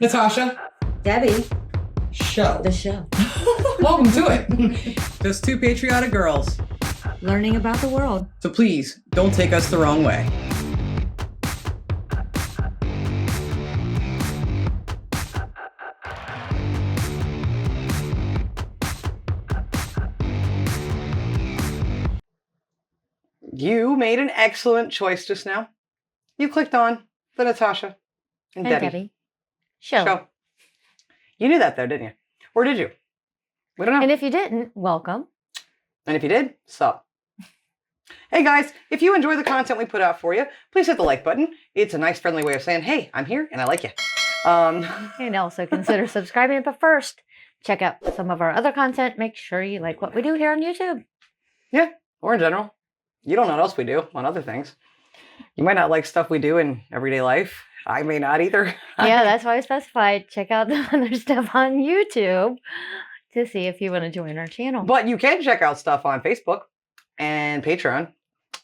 Natasha. Debbie. Show. The show. Welcome to it. Just two patriotic girls. Learning about the world. So please, don't take us the wrong way. You made an excellent choice just now. You clicked on the Natasha and Debbie. Show. You knew that though, didn't you? Or did you? We don't know. And if you didn't, welcome. And if you did, sup. Hey guys, if you enjoy the content we put out for you, please hit the like button. It's a nice friendly way of saying, hey, I'm here and I like you. And also consider subscribing. But first, check out some of our other content. Make sure you like what we do here on YouTube. Yeah, or in general. You don't know what else we do on other things. You might not like stuff we do in everyday life. I may not either. Yeah, that's why I specified. Check out the other stuff on YouTube to see if you want to join our channel. But you can check out stuff on Facebook and Patreon.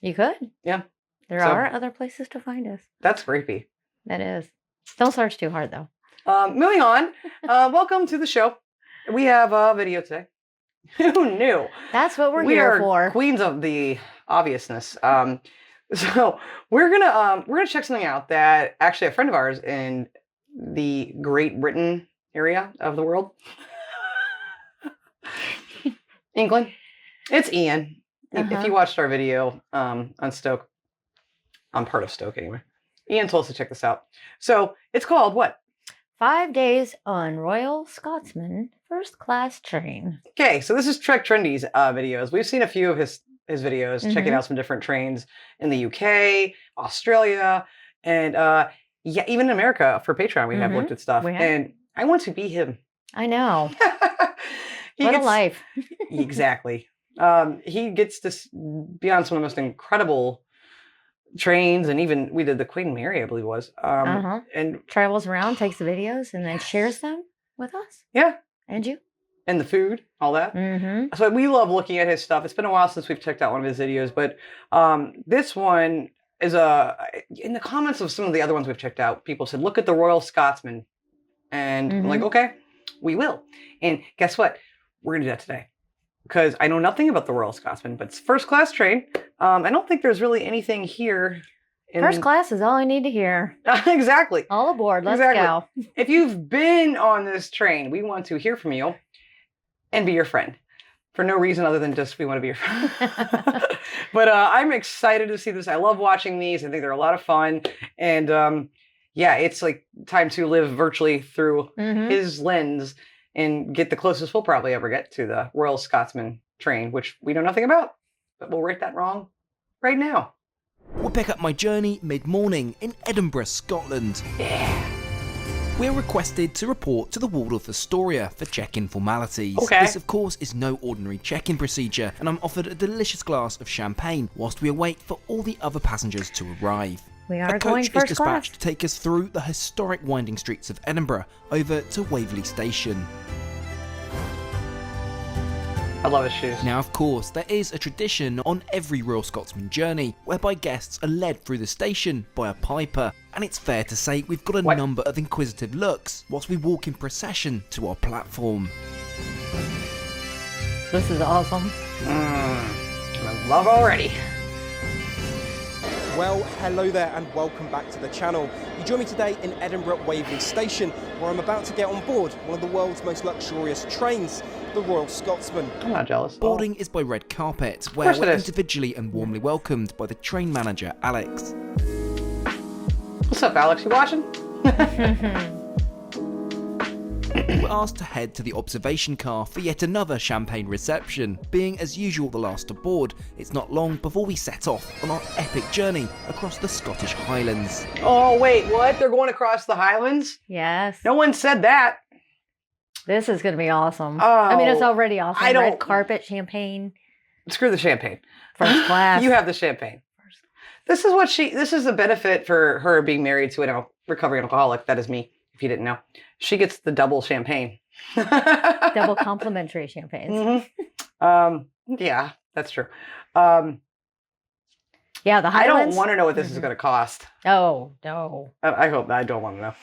You could. Yeah. There are other places to find us. That's creepy. That is. Don't search too hard, though. Moving on. Welcome to the show. We have a video today. Who knew? That's what we're here for. Queens of the obviousness. So we're gonna check something out that actually a friend of ours in the Great Britain area of the world, England. It's Ian. If you watched our video on Stoke, I'm part of Stoke anyway. Ian told us to check this out. So it's called what? 5 days on Royal Scotsman first class train. Okay, so this is Trek Trendy's videos. We've seen a few of his videos, checking out some different trains in the UK, Australia, and yeah, even in America for Patreon we have looked at stuff. And I want to be him. I know. What a life. Exactly. He gets to be on some of the most incredible trains, and even we did the Queen Mary, I believe it was. And travels around, takes the videos, and then shares them with us. Yeah. And you. And the food, all that. So we love looking at his stuff. It's been a while since we've checked out one of his videos, but this one is in the comments of some of the other ones we've checked out, people said, look at the Royal Scotsman. And I'm like, okay, we will. And guess what? We're going to do that today. Because I know nothing about the Royal Scotsman, but it's first class train. I don't think there's really anything here. First class is all I need to hear. Exactly. All aboard. Let's go. If you've been on this train, we want to hear from you and be your friend. For no reason other than just we want to be your friend. But I'm excited to see this. I love watching these. I think they're a lot of fun. And yeah, it's like time to live virtually through his lens and get the closest we'll probably ever get to the Royal Scotsman train, which we know nothing about. But we'll rate that wrong right now. We'll pick up my journey mid-morning in Edinburgh, Scotland. Yeah. We're requested to report to the Waldorf Astoria for check-in formalities. Okay. This, of course, is no ordinary check-in procedure, and I'm offered a delicious glass of champagne whilst we await for all the other passengers to arrive. We are a going coach first is class. dispatched to take us through the historic winding streets of Edinburgh over to Waverley Station. I love his shoes. Now, of course, there is a tradition on every Royal Scotsman journey whereby guests are led through the station by a piper, and it's fair to say we've got a number of inquisitive looks whilst we walk in procession to our platform. This is awesome. I love already. Well, hello there and welcome back to the channel. You join me today in Edinburgh Waverley Station, where I'm about to get on board one of the world's most luxurious trains, the Royal Scotsman. I'm not jealous. Boarding is by red carpet, where we're individually and warmly welcomed by the train manager, Alex. What's up, Alex? You watching? We're asked to head to the observation car for yet another champagne reception. Being as usual the last aboard, it's not long before we set off on our epic journey across the Scottish Highlands. Oh, wait, what? They're going across the Highlands? Yes. No one said that. This is going to be awesome. Oh, I mean, it's already awesome. I don't- Red carpet, champagne, Screw the champagne. first class. You have the champagne. This is the benefit for her being married to a recovering alcoholic. That is me, if you didn't know. She gets the double champagne. Double complimentary champagnes. Yeah, that's true. Yeah, the I don't Highlands. want to know what this is going to cost. Oh, no. I hope I don't want to know.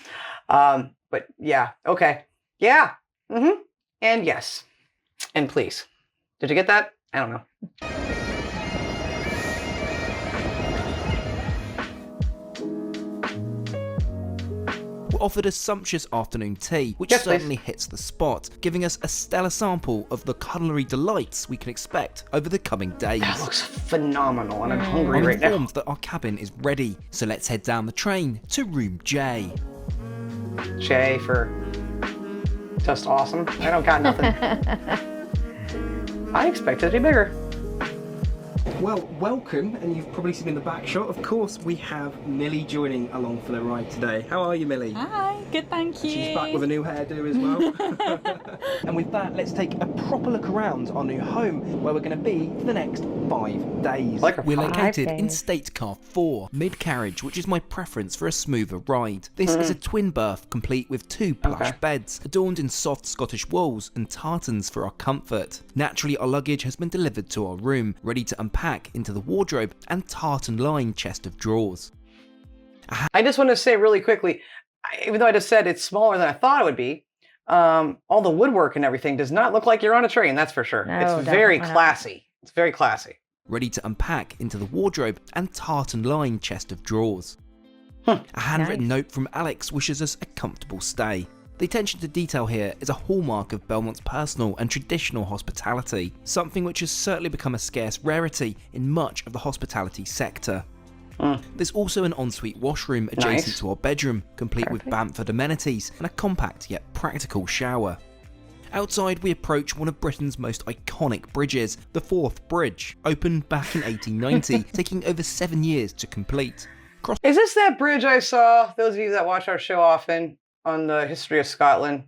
But yeah, okay. Yeah. Mm-hmm. And yes. And please. Did you get that? I don't know. We're offered a sumptuous afternoon tea, which Yes, certainly hits the spot, giving us a stellar sample of the culinary delights we can expect over the coming days. That looks phenomenal, and I'm hungry I'm right now. informed that our cabin is ready, so let's head down the train to room J. J for just awesome. I don't got nothing. I expected it to be bigger. Well, welcome, and you've probably seen in the back shot, of course, we have Millie joining along for the ride today. How are you, Millie? Hi, good, thank you. She's back with a new hairdo as well. And with that, let's take a proper look around our new home, where we're going to be for the next 5 days. Like a We're located in days. State Car 4, mid-carriage, which is my preference for a smoother ride. This is a twin berth, complete with 2 plush beds, adorned in soft Scottish wools and tartans for our comfort. Naturally, our luggage has been delivered to our room, ready to unpack into the wardrobe and tartan-lined chest of drawers. I just want to say really quickly, even though I just said it's smaller than I thought it would be, all the woodwork and everything does not look like you're on a train, that's for sure. No, It's very definitely not. classy. It's very classy. Ready to unpack into the wardrobe and tartan-lined chest of drawers. A handwritten note from Alex wishes us a comfortable stay. The attention to detail here is a hallmark of Belmont's personal and traditional hospitality, something which has certainly become a scarce rarity in much of the hospitality sector. There's also an ensuite washroom adjacent Nice. to our bedroom, complete with Perfect. Bamford amenities and a compact yet practical shower. Outside, we approach one of Britain's most iconic bridges, the Forth Bridge, opened back in 1890, taking over 7 years to complete. Is this that bridge I saw, those of you that watch our show often, on the history of Scotland,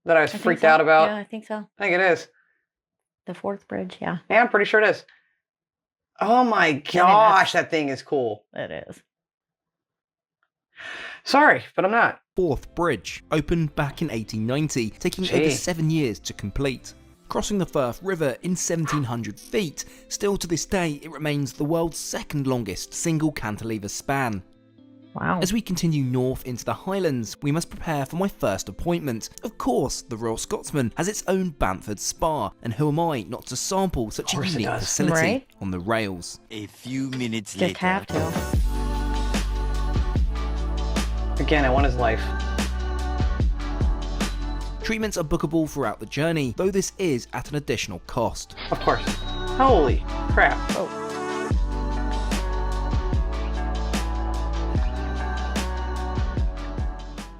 that I was I think freaked so. out about? Yeah, I think so. I think it is. The Fourth Bridge, yeah, Yeah, I'm pretty sure it is. Oh my gosh, that thing is cool. it is. Sorry, but I'm not. Forth Bridge, opened back in 1890, taking over Gee. 7 years to complete. Crossing the Firth River in 1700 feet, still to this day it remains the world's second longest single cantilever span. Wow. As we continue north into the Highlands, we must prepare for my first appointment. Of course, the Royal Scotsman has its own Bamford Spa, and who am I not to sample such a course it unique does. facility Right? on the rails. A few minutes Just later. have to. Again, I want his life. Treatments are bookable throughout the journey, though this is at an additional cost. Of course. Holy crap. Oh.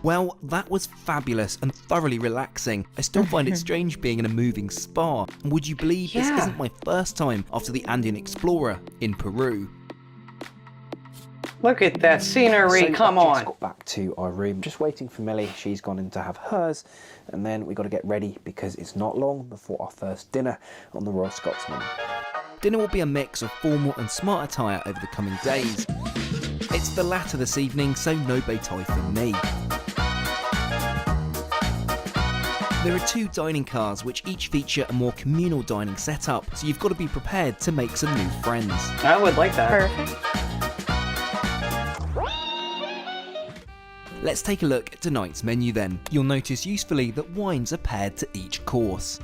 Well, that was fabulous and thoroughly relaxing. I still find it strange being in a moving spa. And would you believe this Yeah. isn't my first time after the Andean Explorer in Peru? Look at that scenery. So Come I've on. just got back to our room, just waiting for Millie. She's gone in to have hers, and then we got to get ready because it's not long before our first dinner on the Royal Scotsman. Dinner will be a mix of formal and smart attire over the coming days. It's the latter this evening, so no bow-tie for me. There are 2 dining cars which each feature a more communal dining setup, so you've got to be prepared to make some new friends. I would like that. Perfect. Let's take a look at tonight's menu then. You'll notice usefully that wines are paired to each course.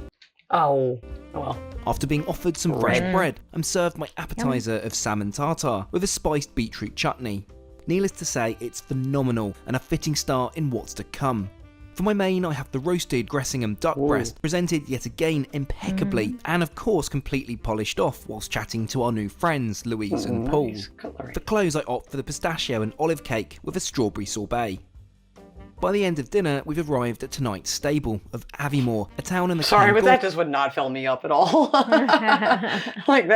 Oh. Well. After being offered some fresh Bread. bread, I'm served my appetizer of salmon tartare with a spiced beetroot chutney. Needless to say, it's phenomenal and a fitting start in what's to come. For my main, I have the roasted Gressingham duck Ooh. breast, presented yet again impeccably and of course completely polished off whilst chatting to our new friends Louise and Paul. Nice cutlery. For close, I opt for the pistachio and olive cake with a strawberry sorbet. By the end of dinner, we've arrived at tonight's stable of Aviemore, a town in the Sorry, but Cairngorm- that just would not fill me up at all. Like,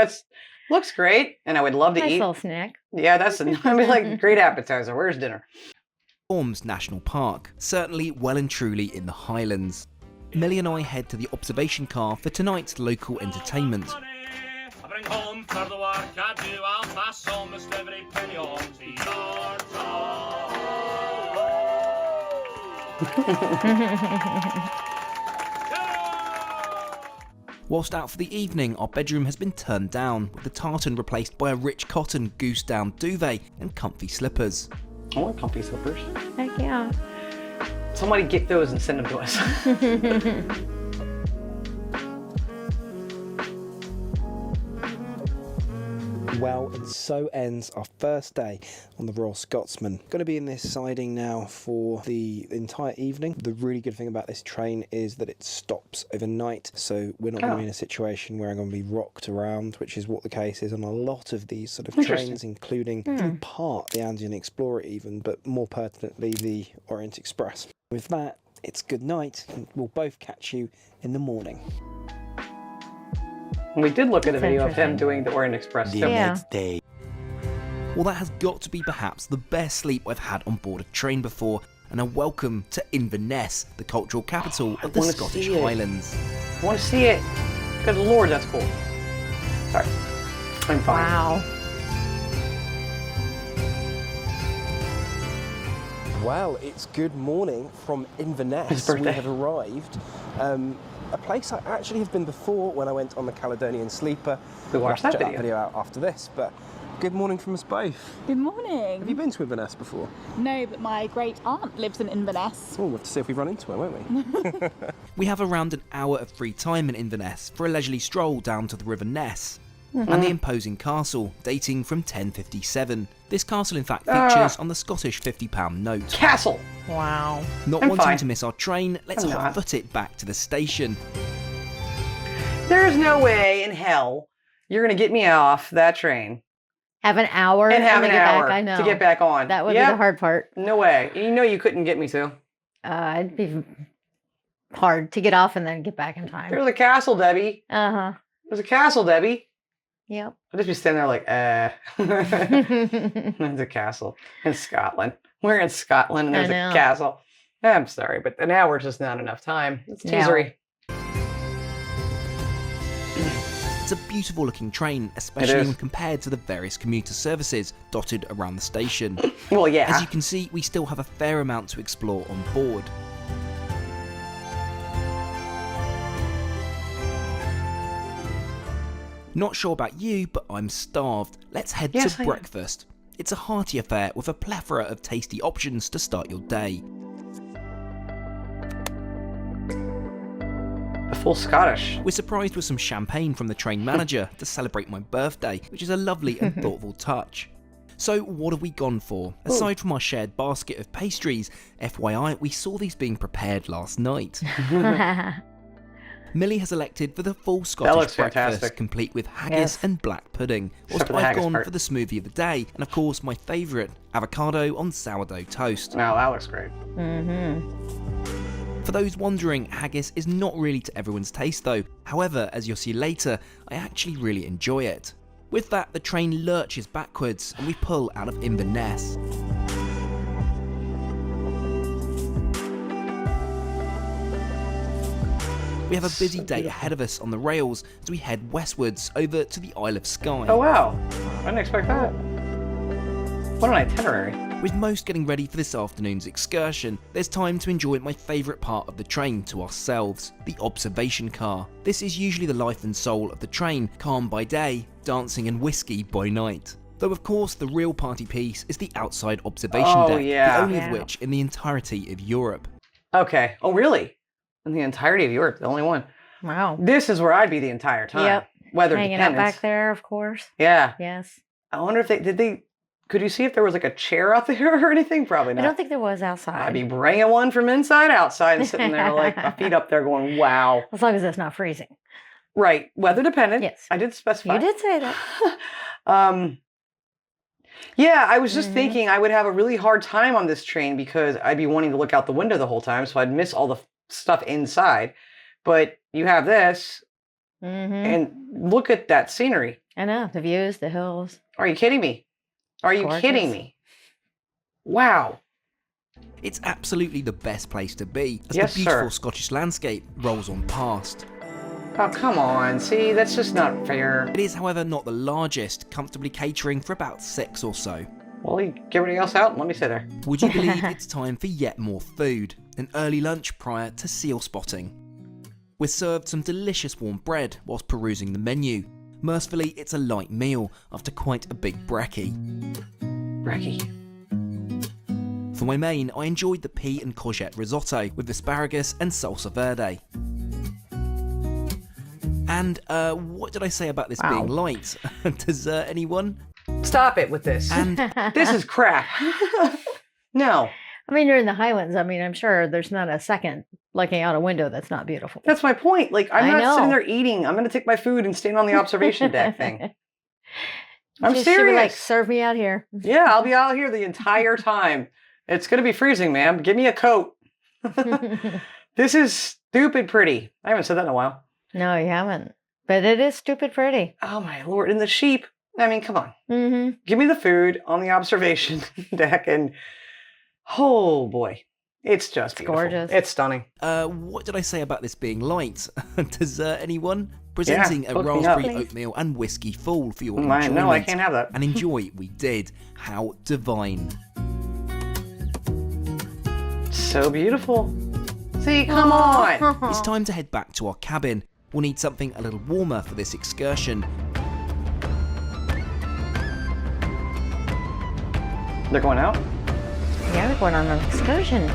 looks great, and I would love to Nice eat. little snack. Yeah, I mean, like, great appetizer. Where's dinner? Orms National Park, certainly well and truly in the Highlands. Millie and I head to the observation car for tonight's local entertainment. I bring home for the work I do, I'll pass almost every penny on to your Whilst out for the evening, our bedroom has been turned down, with the tartan replaced by a rich cotton goose down duvet and comfy slippers. I want comfy slippers. Heck yeah. Somebody get those and send them to us. Well, and so ends our first day on the Royal Scotsman. Going to be in this siding now for the entire evening. The really good thing about this train is that it stops overnight, so we're not going to be in a situation where I'm going to be rocked around, which is what the case is on a lot of these sort of trains, including in part the Andean Explorer even, but more pertinently the Orient Express. With that, it's good night, and we'll both catch you in the morning. We did look at a video of him doing the Orient Express. The next day. Well, that has got to be perhaps the best sleep I've had on board a train before, and a welcome to Inverness, the cultural capital of the Scottish Highlands. I want to see it. Good lord, that's cool. Sorry. I'm fine. Wow. Well, it's good morning from Inverness. His birthday. We have arrived. A place I actually have been before when I went on the Caledonian Sleeper. We watched that Check video. that video out after this, but good morning from us both. Good morning. Have you been to Inverness before? No, but my great aunt lives in Inverness. Oh, we'll have to see if we run into her, won't we? We have around an hour of free time in Inverness for a leisurely stroll down to the River Ness and the imposing castle dating from 1057. This castle in fact features on the Scottish £50 note. Castle! Wow. Not I'm wanting fine. to miss our train, let's I'm not. hot foot it back to the station. There's no way in hell you're going to get me off that train Have an hour and have then an get hour back. I know. to get back on. That would be Yep. the hard part. No way. You know you couldn't get me to. It'd be hard to get off and then get back in time. There's a castle, Debbie. Uh-huh. There's a castle, Debbie. Yep. I'll just be standing there like, There's a castle in Scotland. We're in Scotland and I there's a know. castle. I'm sorry, but an hour is just not enough time. It's No. teasery. It's a beautiful looking train, especially is. when compared to the various commuter services dotted around the station. Well, yeah. As you can see, we still have a fair amount to explore on board. Not sure about you, but I'm starved. Let's head Yes, to I am. breakfast. It's a hearty affair with a plethora of tasty options to start your day. A full Scottish. We're surprised with some champagne from the train manager to celebrate my birthday, which is a lovely and thoughtful touch. So what have we gone for? Aside from our shared basket of pastries, FYI, we saw these being prepared last night. Millie has elected for the full Scottish looks breakfast, fantastic. complete with haggis Yes. and black pudding. Except Whilst for the I've haggis gone part. for the smoothie of the day, and of course my favourite, avocado on sourdough toast. Wow, that looks great. Mm-hmm. For those wondering, haggis is not really to everyone's taste though. However, as you'll see later, I actually really enjoy it. With that, the train lurches backwards and we pull out of Inverness. We have a busy day ahead of us on the rails as we head westwards over to the Isle of Skye. Oh, wow. I didn't expect that. What an itinerary. With most getting ready for this afternoon's excursion, there's time to enjoy my favourite part of the train to ourselves, the observation car. This is usually the life and soul of the train, calm by day, dancing and whiskey by night. Though of course the real party piece is the outside observation Oh, deck, yeah. the only Yeah. of which in the entirety of Europe. Okay. Oh, really? In the entirety of Europe, the only one. Wow. This is where I'd be the entire time. Yep. Weather Hanging out dependent. back there, of course. Yeah. Yes. I wonder if could you see if there was like a chair out there or anything? Probably not. I don't think there was outside. I'd be bringing one from inside outside and sitting there like my feet up there going, wow. As long as it's not freezing. Right. Weather dependent. Yes. I did specify. You did say that. Yeah, I was just Mhm. thinking I would have a really hard time on this train because I'd be wanting to look out the window the whole time, so I'd miss all the stuff inside. But you have this, Mm-hmm. and look at that scenery. I know. The views, the hills. Are you kidding me? Are you Gorgeous. kidding me? Wow. It's absolutely the best place to be, as Yes, the beautiful sir. Scottish landscape rolls on past. Oh, come on. See, that's just not fair. It is, however, not the largest, comfortably catering for about 6 or so. Well, you get everybody else out and let me sit there. Would you believe it's time for yet more food? An early lunch prior to seal spotting. We're served some delicious warm bread whilst perusing the menu. Mercifully, it's a light meal after quite a big brekkie. Brekkie. For my main, I enjoyed the pea and courgette risotto with asparagus and salsa verde. And what did I say about this being light? Dessert, anyone? Stop it with this. And This is crap. No, I mean, you're in the Highlands. I mean, I'm sure there's not a second looking out a window that's not beautiful. that's my point. Like, I'm I not sitting know. there eating. I'm going to take my food and stand on the observation deck thing. I'm She should be like, serious. serve me out here. Yeah, I'll be out here the entire time. It's going to be freezing, ma'am. Give me a coat. This is stupid pretty. I haven't said that in a while. No, you haven't. But it is stupid pretty. Oh, my Lord. And the sheep. I mean, come on. Mm-hmm. Give me the food on the observation deck. And, oh, boy. It's just beautiful. gorgeous. It's stunning. what did I say about this being light? Dessert, anyone? Presenting a hook me up, raspberry please. oatmeal and whiskey full for your enjoyment. No, I can't have that. And enjoy we did. How divine. So beautiful. See, come on. It's time to head back to our cabin. We'll need something a little warmer for this excursion. They're going out? Yeah, we're going on an excursion.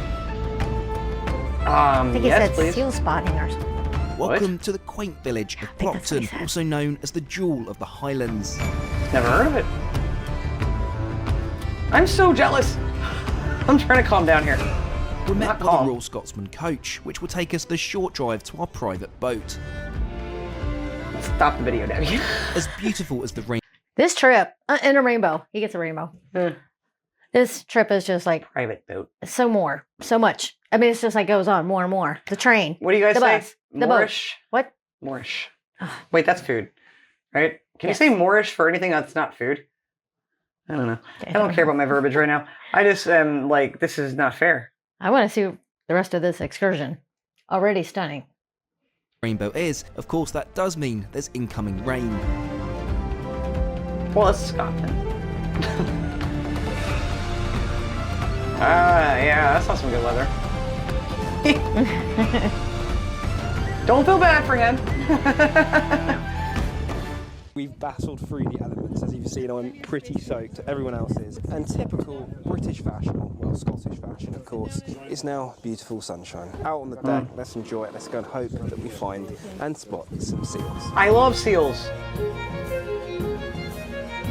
I think he Yes, said please. seal spotting or something. Welcome to the quaint village of think that's what he Plockton, said. also known as the Jewel of the Highlands. Never heard of it. I'm so jealous. I'm trying to calm down here. We're met Not by calm. the Royal Scotsman coach, which will take us the short drive to our private boat. Stop the video, Debbie. As beautiful as the rain This trip, in a rainbow. He gets a rainbow. Hmm. This trip is just like Private boat. so much. I mean, it's just like goes on more and more. The train. What do you guys The say? bus. The boat. Moorish? What? Moorish. Ugh. Wait, that's food, right? Can Yes. you say Moorish for anything that's not food? I don't know. I don't care about my verbiage right now. I just am like, this is not fair. I want to see the rest of this excursion. Already stunning. rainbow is, of course that does mean there's incoming rain. Well, it's Scotland. Yeah, that's not some good weather. Don't feel bad for him. We've battled through the elements. As you've seen, I'm pretty soaked. Everyone else is. And typical British fashion, or well, Scottish fashion, of course, is now beautiful sunshine. Out on the deck, let's enjoy it. Let's go and hope that we find and spot some seals. I love seals.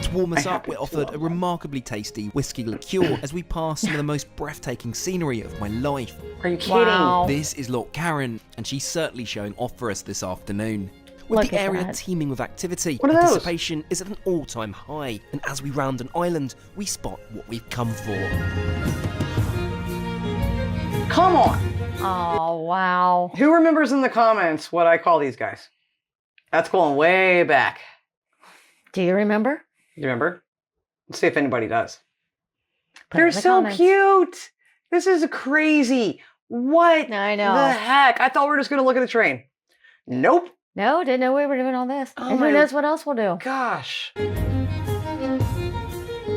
To warm us I up, we're offered a remarkably tasty whiskey liqueur as we pass some of the most breathtaking scenery of my life. Are you kidding? Wow. This is Loch Karen, and she's certainly showing off for us this afternoon. With Look the at area that. teeming with activity, What are those? anticipation is at an all-time high, and as we round an island, we spot what we've come for. Come on. Oh, wow. Who remembers in the comments what I call these guys? That's going way back. Do you remember? You remember? Let's see if anybody does. Put it They're in the so comments. cute. This is crazy. What I know. the heck? I thought we were just going to look at the train. Nope. No, didn't know we were doing all this. Oh And my- who knows what else we'll do? Gosh.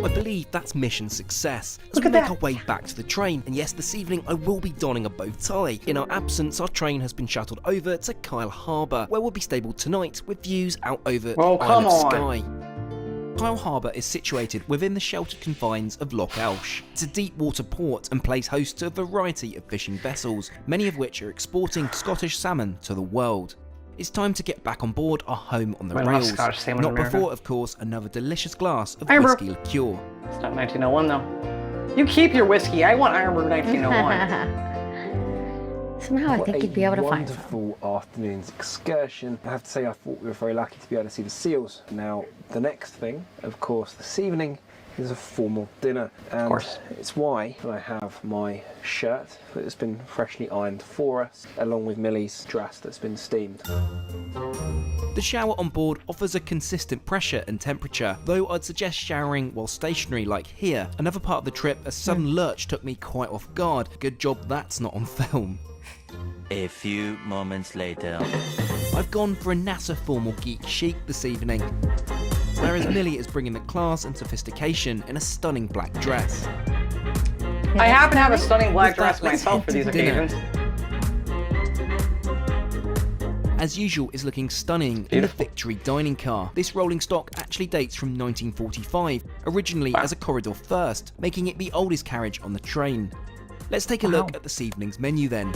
I believe that's mission success as Look we at make that. our way back to the train. And yes, this evening I will be donning a bow tie. In our absence, our train has been shuttled over to Kyle Harbour, where we'll be stabled tonight with views out over Oh, the come Isle of on. Skye. Kyle Harbour is situated within the sheltered confines of Loch Elsh. It's a deep water port and plays host to a variety of fishing vessels, many of which are exporting Scottish salmon to the world. It's time to get back on board our home on the Well, not rails. Scottish salmon in Not America. before, of course, another delicious glass of Amber. whiskey liqueur. It's not 1901, though. You keep your whiskey. I want Ironburg 1901. Somehow I think you'd be able to find some. wonderful afternoon's excursion. I have to say I thought we were very lucky to be able to see the seals. Now, the next thing, of course, this evening is a formal dinner. And course. it's why I have my shirt that's been freshly ironed for us, along with Millie's dress that's been steamed. The shower on board offers a consistent pressure and temperature, though I'd suggest showering while stationary like here. Another part of the trip, a sudden lurch took me quite off guard. Good job that's not on film. A few moments later. I've gone for a NASA formal geek chic this evening, whereas Millie is bringing the class and sophistication in a stunning black dress. I happen to have a stunning black With that, dress let's myself head for to these dinner. occasions. as usual, is looking stunning in the Victory dining car. This rolling stock actually dates from 1945, originally as a corridor first, making it the oldest carriage on the train. Let's take a look at this evening's menu then.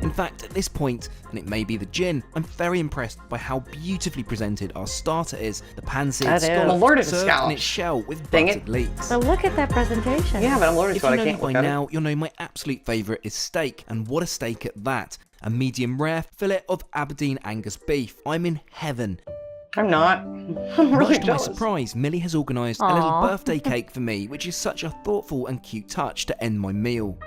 In fact, at this point, and it may be the gin, I'm very impressed by how beautifully presented our starter is. The pan-seared That is. I'm scallop allergic to served in scallops. its shell with Dang buttered it. leeks. So look at that presentation. Yeah, but I'm allergic If to you it. know I me can't by look at now, it. you'll know my absolute favourite is steak, and what a steak at that. A medium rare fillet of Aberdeen Angus beef. I'm in heaven. I'm not. I'm really Much to my jealous. surprise, Millie has organised a little Aw. birthday cake for me, which is such a thoughtful and cute touch to end my meal.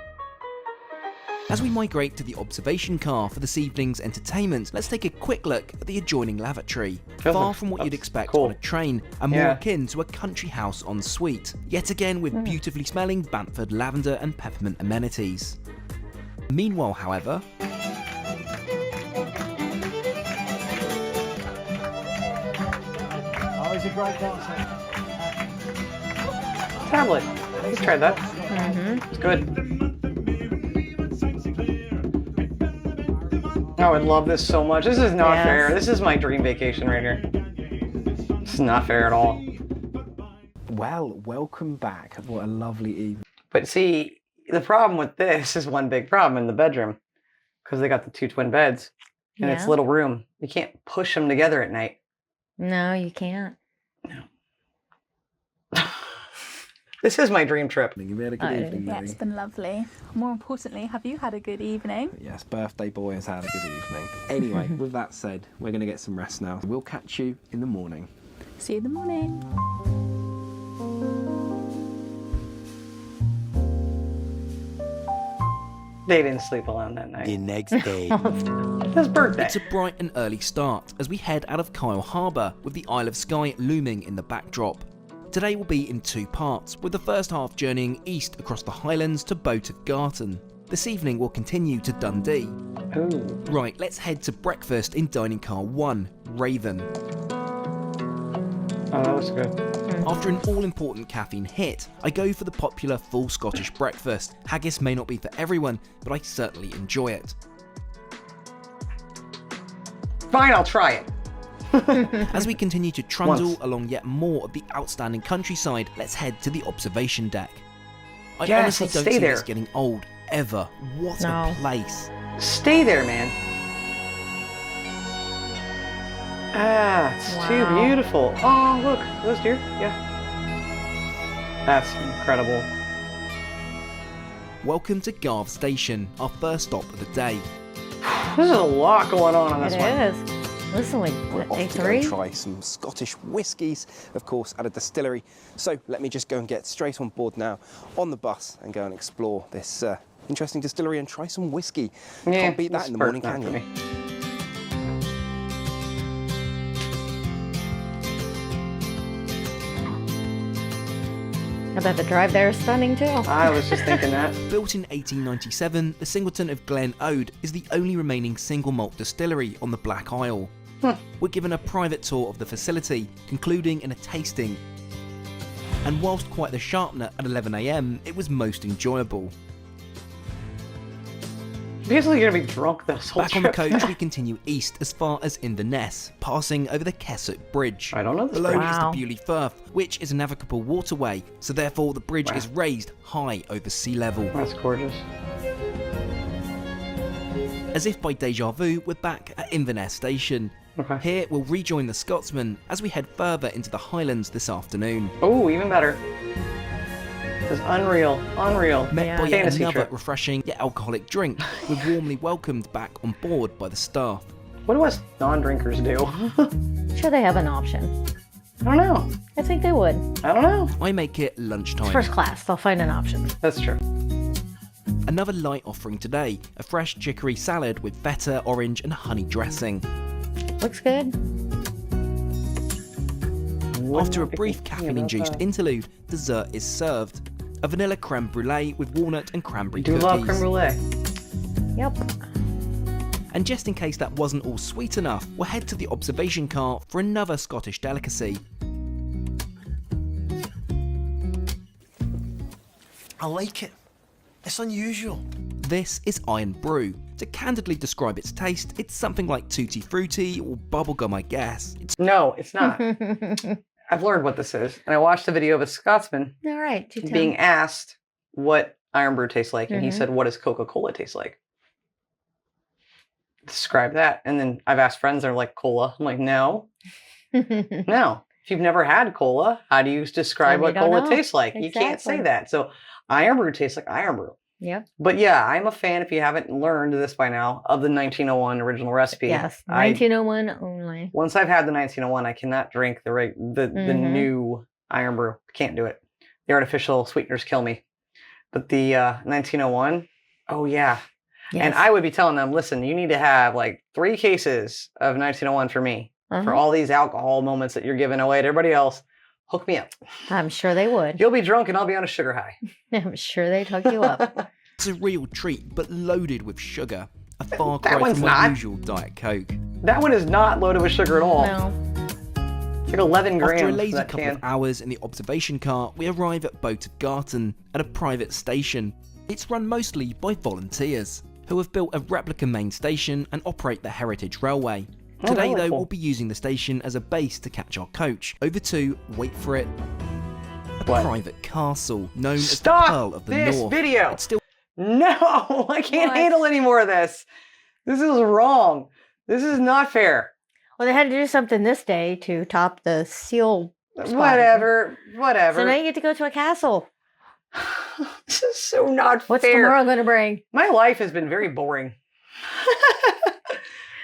As we migrate to the observation car for this evening's entertainment, let's take a quick look at the adjoining lavatory. Far from what you'd expect cool. on a train, and more Yeah. akin to a country house en suite. Yet again with beautifully smelling Bamford lavender and peppermint amenities. Meanwhile, however, Oh, he's a great dancer. Tablet. Let's try that. Mm-hmm. It's good. Oh, I love this so much. This is not Yes. fair. This is my dream vacation right here. This is not fair at all. Well, welcome back. What a lovely evening. But see, the problem with this is one big problem in the bedroom. Because they got the 2 twin beds. And it's Yeah. a little room. You can't push them together at night. No, you can't. This is my dream trip. You had a good evening, Yeah, Millie. it's been lovely. More importantly, have you had a good evening? Yes, birthday boy has had a good evening. Anyway, with that said, we're going to get some rest now. We'll catch you in the morning. See you in the morning. They didn't sleep alone that night. The next day. His birthday. it's a bright and early start as we head out of Kyle Harbour with the Isle of Skye looming in the backdrop. Today will be in 2 parts, with the first half journeying east across the Highlands to Boat of Garton. This evening we'll continue to Dundee. Ooh. Right, let's head to breakfast in Dining Car 1, Raven. Oh, that was good. After an all-important caffeine hit, I go for the popular full Scottish breakfast. Haggis may not be for everyone, but I certainly enjoy it. Fine, I'll try it. As we continue to trundle along yet more of the outstanding countryside, let's head to the observation deck. I Yes, honestly let's don't stay see there. this getting old, ever. What No. a place. Stay there, man. Ah, it's Wow. too beautiful. Oh, look. Those deer. Yeah. That's incredible. Welcome to Garve Station, our first stop of the day. There's a lot going on It this one. is. This is only We're day off to go 3. try some Scottish whiskies, of course, at a distillery. So let me just go and get straight on board now on the bus and go and explore this interesting distillery and try some whiskey. Can't beat that this in the part's morning, not can for you? me. I bet the drive there is stunning too. I was just thinking that. Built in 1897, the Singleton of Glen Ode is the only remaining single malt distillery on the Black Isle. We're given a private tour of the facility, concluding in a tasting. And whilst quite the sharpener at 11 AM, it was most enjoyable. Basically, you're gonna be drunk this whole Back on the trip. coach, we continue east as far as Inverness, passing over the Keswick Bridge. I don't know this Below bridge. is the Wow. Bewley Firth, which is a navigable waterway, so therefore the bridge Wow. is raised high over sea level. That's gorgeous. As if by deja vu, we're back at Inverness Station. Okay. Here we'll rejoin the Scotsman as we head further into the Highlands this afternoon. Oh, even better. This is unreal. Unreal. Met Yeah. by yet Fantasy another trip. refreshing yet alcoholic drink, we're warmly welcomed back on board by the staff. What do us non-drinkers do? Sure, they have an option. I don't know. I think they would. I don't know. I make it lunchtime. First class, they'll find an option. That's true. Another light offering today, a fresh chicory salad with feta, orange and honey dressing. Looks good. After a brief caffeine-induced interlude, dessert is served. A vanilla creme brulee with walnut and cranberry Do cookies. love creme brulee. Yep. And just in case that wasn't all sweet enough, we'll head to the observation car for another Scottish delicacy. I like it. It's unusual. This is Iron Brew. To candidly describe its taste, it's something like Tutti Frutti or bubblegum, I guess. It's No, it's not. I've learned what this is. And I watched a video of a Scotsman All right. Do tell. being asked what Iron Brew tastes like. And he Mhm. said, what does Coca-Cola taste like? Describe that. And then I've asked friends, they're like, cola. I'm like, no. No. If you've never had cola, how do you describe Then you what don't cola know. tastes like? You can't say Exactly. that. So Iron Brew tastes like Iron Brew. Yep. But yeah, I'm a fan, if you haven't learned this by now, of the 1901 original recipe. Yes. I, 1901 only. once I've had the 1901, I cannot drink the Mhm. new Iron Brew. Can't do it. The artificial sweeteners kill me. But the 1901, oh yeah. Yes. And I would be telling them, listen, you need to have like 3 cases of 1901 for me. For Uh-huh. all these alcohol moments that you're giving away to everybody else. Hook me up. I'm sure they would. You'll be drunk and I'll be on a sugar high. I'm sure they'd hook you up. It's a real treat, but loaded with sugar. A far That cry one's from my not. usual Diet Coke. That one is not loaded with sugar at all. No. It's like 11 grams. After a for lazy that couple can. of hours in the observation car, we arrive at Boat of Garton, at a private station. It's run mostly by volunteers, who have built a replica main station and operate the Heritage Railway. Oh, Today, really though, cool. we'll be using the station as a base to catch our coach over to, wait for it, a What? private castle known as the Stop Pearl of the this North. video. It's still No, I can't What? handle any more of this. This is wrong. This is not fair. Well, they had to do something this day to top the seal. spotting. Whatever. Whatever. So now you get to go to a castle. This is so not What's fair. tomorrow going to bring? My life has been very boring.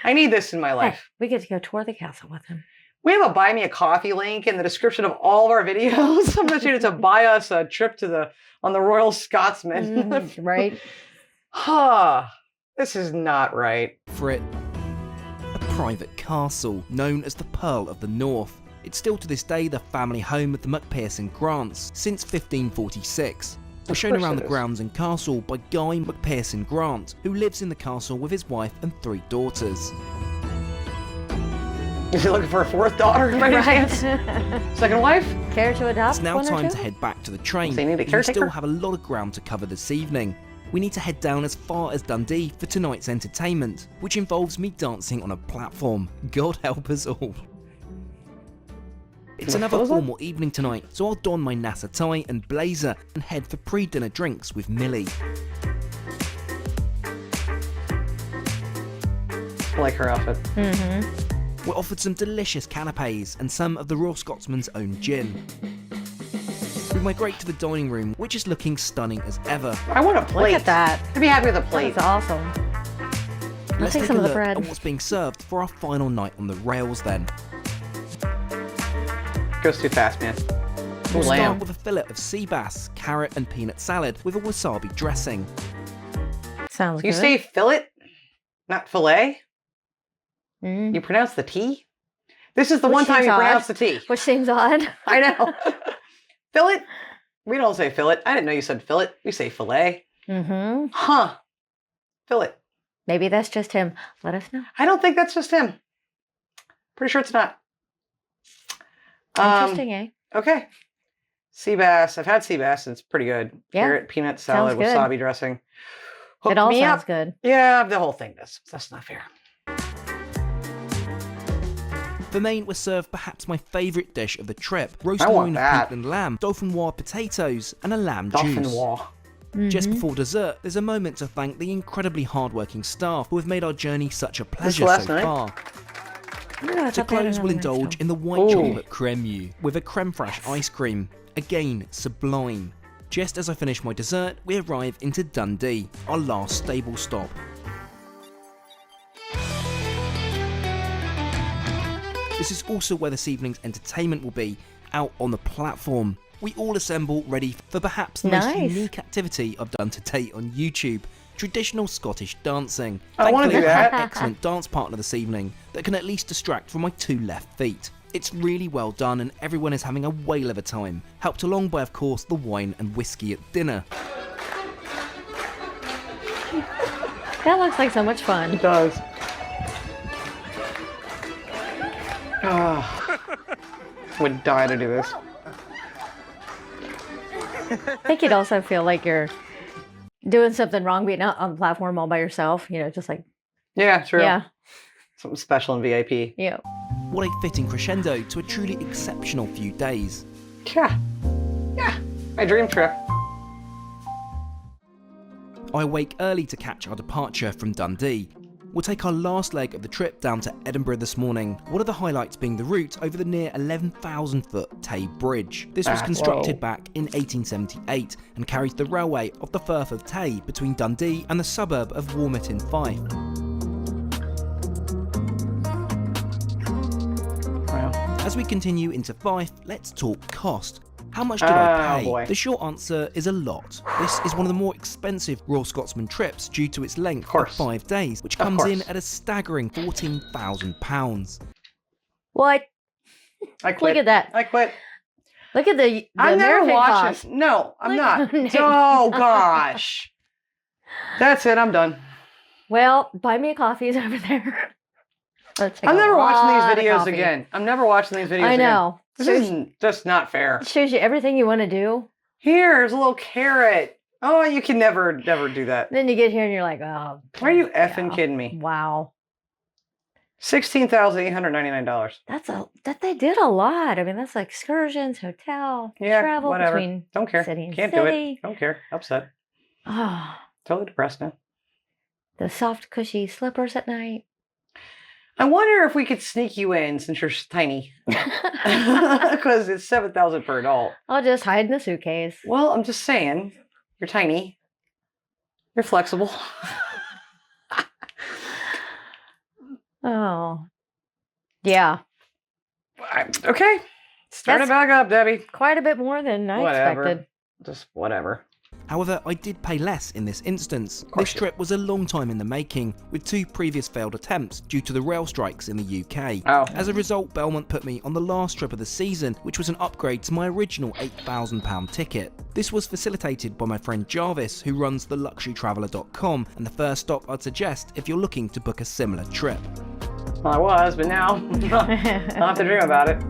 I need this in my Hey, life. we get to go tour the castle with him. We have a buy me a coffee link in the description of all of our videos. I'm not sure to buy us a trip to on the Royal Scotsman. Right? Huh. This is not right. for it, a private castle known as the Pearl of the North. It's still to this day the family home of the Macpherson Grants since 1546. We're Of shown course around it the is. grounds and castle by Guy Macpherson Grant, who lives in the castle with his wife and 3 daughters. Is he looking for a 4th daughter by any Right. chance? Second wife? Care to adopt It's now one or time two? to head back to the train. They need a We caretaker? still have a lot of ground to cover this evening. We need to head down as far as Dundee for tonight's entertainment, which involves me dancing on a platform. God help us all. It's another What was that? formal evening tonight, so I'll don my NASA tie and blazer and head for pre-dinner drinks with Millie. I like her outfit. Mm-hmm. We're offered some delicious canapes and some of the Royal Scotsman's own gin. We migrate to the dining room, which is looking stunning as ever. I want a plate. Look at that. I'd be happy with a plate. That's awesome. Let's take take some a of the look bread. at what's being served for our final night on the rails then. Goes too fast, man. We'll Lamb. start with a fillet of sea bass, carrot and peanut salad with a wasabi dressing. Sounds You good. say fillet, not fillet? Mm. You pronounce the T? This is the Which one time seems you odd. pronounce the T. Which seems odd. I know. Fillet? We don't say fillet. I didn't know you said fillet. We say fillet. Mm-hmm. Huh. Fillet. Maybe that's just him. Let us know. I don't think that's just him. Pretty sure it's not. Interesting, eh? Okay. Sea bass. I've had sea bass and it's pretty good. Yeah. Carrot, peanut salad, Sounds good. wasabi dressing. Hook It all me sounds up. good. Yeah, the whole thing does. That's not fair. For main, we're served perhaps my favourite dish of the trip: roast I want loin of that. Peatland lamb, dauphinoise potatoes, and a lamb juice. Dauphinoise. Just Mhm. before dessert, there's a moment to thank the incredibly hard-working staff who have made our journey such a pleasure last so night? far. Ooh, I To thought they had close, we'll another night indulge still. in the white Ooh. chocolate creme with a creme fraiche ice cream. Again, sublime. Just as I finish my dessert, we arrive into Dundee, our last stable stop. This is also where this evening's entertainment will be, out on the platform. We all assemble ready for perhaps the most Nice. unique activity I've done to date on YouTube: traditional Scottish dancing. I wanna Thankfully, do I have that. an excellent dance partner this evening that can at least distract from my 2 left feet. It's really well done and everyone is having a whale of a time, helped along by, of course, the wine and whiskey at dinner. That looks like so much fun. It does. Oh, would die to do this. I think you'd also feel like you're doing something wrong, being out on the platform all by yourself, just like, Yeah, true. yeah, Something special in VIP. yeah. What a fitting crescendo to a truly exceptional few days. Yeah. Yeah. My dream trip. I wake early to catch our departure from Dundee. We'll take our last leg of the trip down to Edinburgh this morning, one of the highlights being the route over the near 11,000 foot Tay Bridge. This was constructed back in 1878 and carries the railway off the Firth of Tay between Dundee and the suburb of Warmit in Fife. Wow. As we continue into Fife, let's talk cost. How much did I pay? Boy. The short answer is a lot. This is one of the more expensive Royal Scotsman trips due to its length of 5 days, which comes in at a staggering £14,000. What? I quit. Look at that. I quit. Look at the I'm never American watching. cost. No, I'm Look- not. Oh gosh. That's it. I'm done. Well, buy me a coffee is over there. Let's take I'm a never watching lot these of videos coffee. again. I'm never watching these videos I again. know. This is just not fair. It shows you everything you want to do. Here's a little carrot. Oh, you can never do that. Then you get here and you're like, oh. Are you effing yeah. kidding me? Wow. $16,899. That they did a lot. I mean, that's like excursions, hotel, Yeah, travel whatever. between Don't care. city and Can't do city. it. Don't care. Upset. Oh, Totally depressed now. the soft, cushy slippers at night. I wonder if we could sneak you in since you're tiny. Because it's $7,000 per adult. I'll just hide in the suitcase. Well, I'm just saying, you're tiny. You're flexible. Oh, yeah. Okay. Start That's- it back up, Debbie. Quite a bit more than I Whatever. expected. Just whatever. However, I did pay less in this instance. course This you trip was a long time in the making, with 2 previous failed attempts due to the rail strikes in the UK. Oh. As a result, Belmont put me on the last trip of the season, which was an upgrade to my original £8,000 ticket. This was facilitated by my friend Jarvis, who runs theluxurytraveller.com, and the first stop I'd suggest if you're looking to book a similar trip. Well, I was, but now I'll have to dream about it.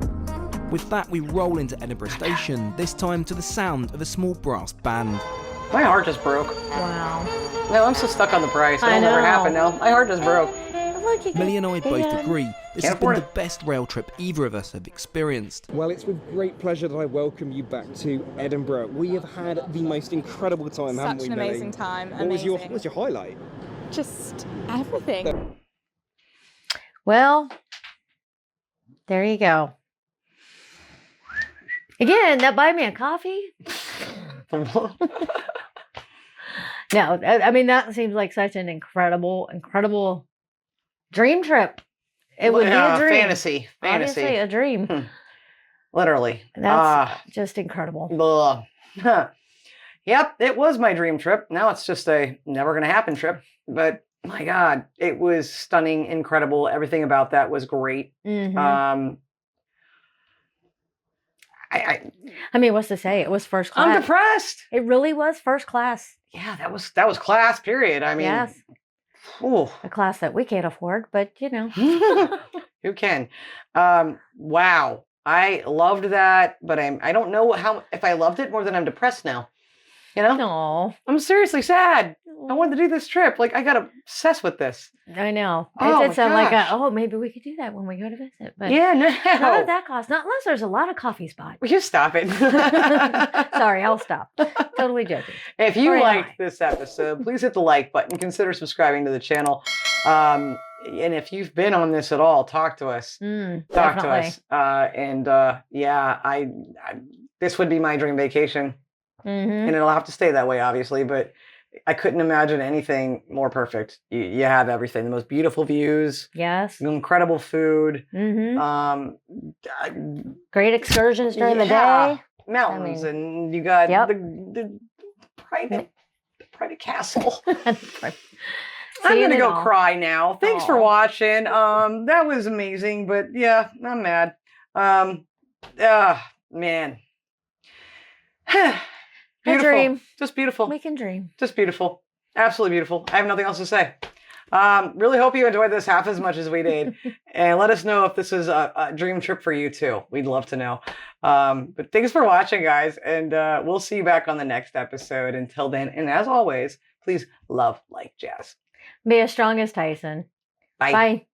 With that, we roll into Edinburgh Station, this time to the sound of a small brass band. My heart just broke. Wow. No, I'm so stuck on the price. I It'll never know. happen now. My heart just broke. Look, you Millie and I both can- agree, this Can't has been afford the best rail trip either of us have experienced. Well, it's with great pleasure that I welcome you back to Edinburgh. We have had the most incredible time, haven't we, Such an Millie? amazing time. What was your Amazing. highlight? Just everything. Well, there you go. Again, that buy me a coffee? No, I mean, that seems like such an incredible dream trip. It would be a dream. Fantasy. Obviously, a dream. Literally. That's just incredible. Blah. Huh. Yep, it was my dream trip. Now it's just a never gonna happen trip. But my God, it was stunning, incredible. Everything about that was great. Mhm. I mean, what's to say? It was first class. I'm depressed. It really was first class. Yeah, that was class. Period. I mean, Yes, ooh. a class that we can't afford, but Who can? Wow. I loved that, but I don't know if I loved it more than I'm depressed now. You know? No, I'm seriously sad. I wanted to do this trip. Like, I got obsessed with this. I know. Oh, It did my sound like gosh. maybe we could do that when we go to visit. But Yeah, not no. at that cost. Not unless there's a lot of coffee spots. Will you stop it? Sorry, I'll stop. Totally joking. If you Sorry, liked this episode, please hit the like button. Consider subscribing to the channel. And if you've been on this at all, talk to us. Talk Definitely. to us. Yeah, I this would be my dream vacation. Mhm. And it'll have to stay that way, obviously, but I couldn't imagine anything more perfect. You have everything. The most beautiful views, Yes. incredible food, Hmm. Great excursions during the yeah, day. mountains, and you got Yep. the private castle. I'm Seeing gonna it go all. cry now. Thanks for Aw. watching. That was amazing, but yeah, I'm mad. Man. Beautiful. dream. Just beautiful. We can dream. Just beautiful. Absolutely beautiful. I have nothing else to say. Really hope you enjoyed this half as much as we did. And let us know if this is a dream trip for you too. We'd love to know. But thanks for watching, guys. And we'll see you back on the next episode. Until then, and as always, Please love, like Jazz. Be as strong as Tyson. Bye. Bye.